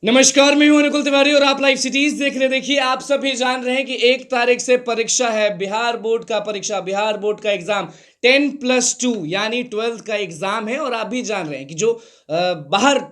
नमस्कार, मैं हूं अनुकुल तिवारी और आप लाइव सिटीज देख रहे। देखिए, आप सभी जान रहे हैं कि 1 तारीख से परीक्षा है, बिहार बोर्ड का परीक्षा, बिहार बोर्ड का एग्जाम 10+2 यानी 12th का एग्जाम है। और आप भी जान रहे हैं कि जो बाहर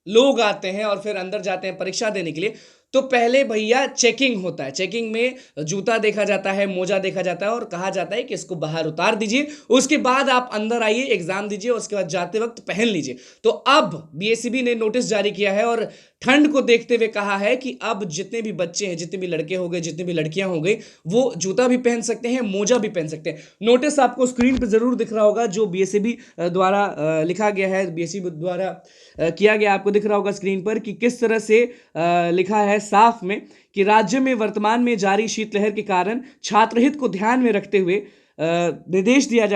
लोग आते हैं और फिर अंदर जाते हैं परीक्षा देने के लिए, तो पहले भैया चेकिंग होता है। चेकिंग में जूता देखा जाता है, मोजा देखा जाता है और कहा जाता है कि इसको बाहर उतार दीजिए, उसके बाद आप अंदर आइए, एग्जाम दीजिए और उसके बाद जाते वक्त पहन लीजिए। तो अब बीएसईबी ने नोटिस जारी किया है और ठंड को देखते हुए कहा है कि अब जितने भी बच्चे हैं, जितने भी लड़के हो गए, जितनी भी लड़कियां हो गई, वो जूता भी पहन सकते हैं, मोजा भी पहन सकते हैं। नोटिस आपको स्क्रीन पर जरूर दिख रहा होगा, जो बीएसईबी द्वारा लिखा गया है, बीएसईबी द्वारा किया गया, आपको दिख रहा होगा स्क्रीन पर कि किस तरह से लिखा है साफ में कि राज्य में वर्तमान में जारी शीतलहर के कारण छात्र हित को ध्यान में रखते हुए निर्देश दिया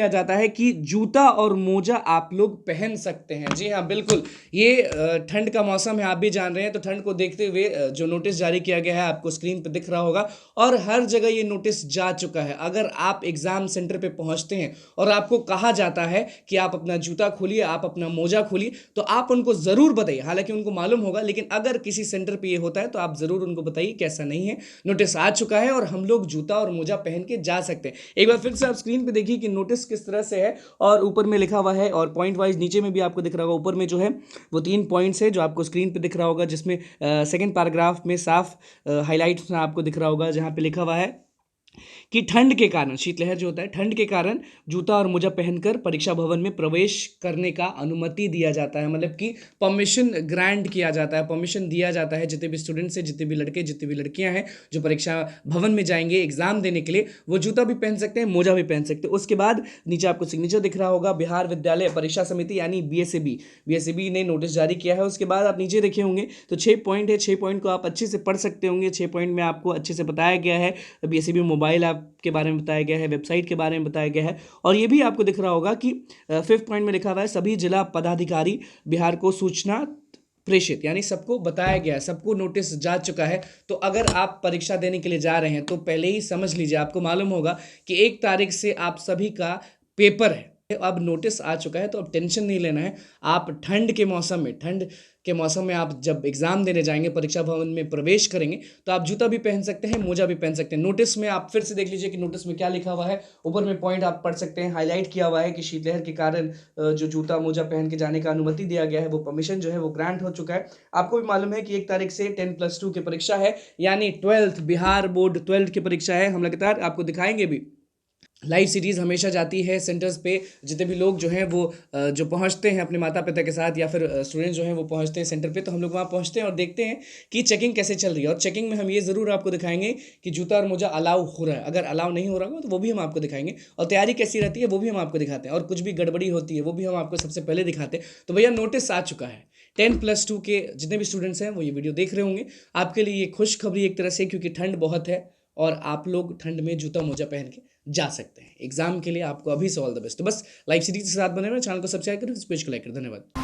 जाता है कि जूता और मोजा आप लोग पहन सकते हैं। जी हाँ, बिल्कुल, ये ठंड का मौसम है, आप भी जान रहे हैं। तो ठंड को देखते हुए जो नोटिस जारी किया गया है आपको स्क्रीन पर दिख रहा होगा और हर जगह ये नोटिस जा चुका है। अगर आप एग्जाम सेंटर पे पहुंचते हैं और आपको कहा जाता है कि आप अपना जूता खोलिए, आप अपना मोजा खोलिए, तो आप उनको ज़रूर बताइए। हालांकि उनको मालूम होगा, लेकिन अगर किसी सेंटर पे ये होता है तो आप ज़रूर उनको बताइए कि ऐसा नहीं है, नोटिस आ चुका है और हम लोग जूता और मोजा पहन के जा सकते हैं। एक बार फिर से आप स्क्रीन पे देखिए कि नोटिस किस तरह से है और ऊपर में लिखा हुआ है और पॉइंट वाइज नीचे में भी आपको दिख रहा होगा। ऊपर में जो है वो 3 पॉइंट्स है जो आपको स्क्रीन पे दिख रहा होगा, जिसमें सेकंड पैराग्राफ में साफ हाईलाइट में आपको दिख रहा होगा, जहां पे लिखा हुआ है कि ठंड के कारण, शीतलहर जो होता है, ठंड के कारण जूता और मोजा पहनकर परीक्षा भवन में प्रवेश करने का अनुमति दिया जाता है। मतलब कि परमिशन ग्रांट किया जाता है, परमिशन दिया जाता है। जितने भी स्टूडेंट्स हैं, जितने भी लड़के, जितनी भी लड़कियां हैं जो परीक्षा भवन में जाएंगे एग्जाम देने के लिए, वो जूता भी पहन सकते हैं, मोजा भी पहन सकते हैं। उसके बाद नीचे आपको सिग्नेचर दिख रहा होगा, बिहार विद्यालय परीक्षा समिति यानी बीएसएबी ने नोटिस जारी किया है। उसके बाद आप नीचे देखे होंगे तो 6 पॉइंट है, 6 पॉइंट को आप अच्छे से पढ़ सकते होंगे। 6 पॉइंट में आपको अच्छे से बताया गया है, बीएसएबी मोबाइल ऐप के बारे में बताया गया है, वेबसाइट के बारे में बताया गया है। और ये भी आपको दिख रहा होगा कि 5th पॉइंट में लिखा हुआ है सभी जिला पदाधिकारी बिहार को सूचना प्रेषित, यानी सबको बताया गया है, सबको नोटिस जा चुका है। तो अगर आप परीक्षा देने के लिए जा रहे हैं तो पहले ही समझ लीजिए, आपको मालूम होगा कि 1 तारीख से आप सभी का पेपर है। अब नोटिस आ चुका है तो अब टेंशन नहीं लेना है। आप ठंड के मौसम में आप जब एग्जाम देने जाएंगे, परीक्षा भवन में प्रवेश करेंगे, तो आप जूता भी पहन सकते हैं, मोजा भी पहन सकते हैं। नोटिस में आप फिर से देख लीजिए कि नोटिस में क्या लिखा हुआ है। ऊपर में पॉइंट आप पढ़ सकते हैं, हाईलाइट किया हुआ है कि शीतलहर के कारण जो जूता मोजा पहन के जाने का अनुमति दिया गया है, वो परमिशन जो है वो ग्रांट हो चुका है। आपको भी मालूम है कि 1 तारीख से 10+2 की परीक्षा है, यानी 12th बिहार बोर्ड 12th की परीक्षा है। हम लगातार आपको दिखाएंगे भी, लाइव सीरीज हमेशा जाती है सेंटर्स पे। जितने भी लोग जो हैं वो जो पहुंचते हैं अपने माता पिता के साथ, या फिर स्टूडेंट्स जो हैं वो पहुंचते हैं सेंटर पे, तो हम लोग वहाँ पहुंचते हैं और देखते हैं कि चेकिंग कैसे चल रही है। और चेकिंग में हम ये ज़रूर आपको दिखाएंगे कि जूता और मोजा अलाउ हो रहा है। अगर अलाउ नहीं हो रहा हो तो वो भी हम आपको दिखाएंगे, और तैयारी कैसी रहती है वो भी हम आपको दिखाते हैं, और कुछ भी गड़बड़ी होती है वो भी हम आपको सबसे पहले दिखाते हैं। तो भैया नोटिस आ चुका है 10+2 के जितने भी स्टूडेंट्स हैं वो ये वीडियो देख रहे होंगे। आपके लिए ये खुशखबरी एक तरह से, क्योंकि ठंड बहुत है और आप लोग ठंड में जूता मोजा पहन के जा सकते हैं एग्जाम के लिए। आपको अभी से ऑल द बेस्ट। तो बस लाइव सीरीज के साथ बने हुए, चैनल को सब्सक्राइब करें, इस पेज को लाइक करें। धन्यवाद।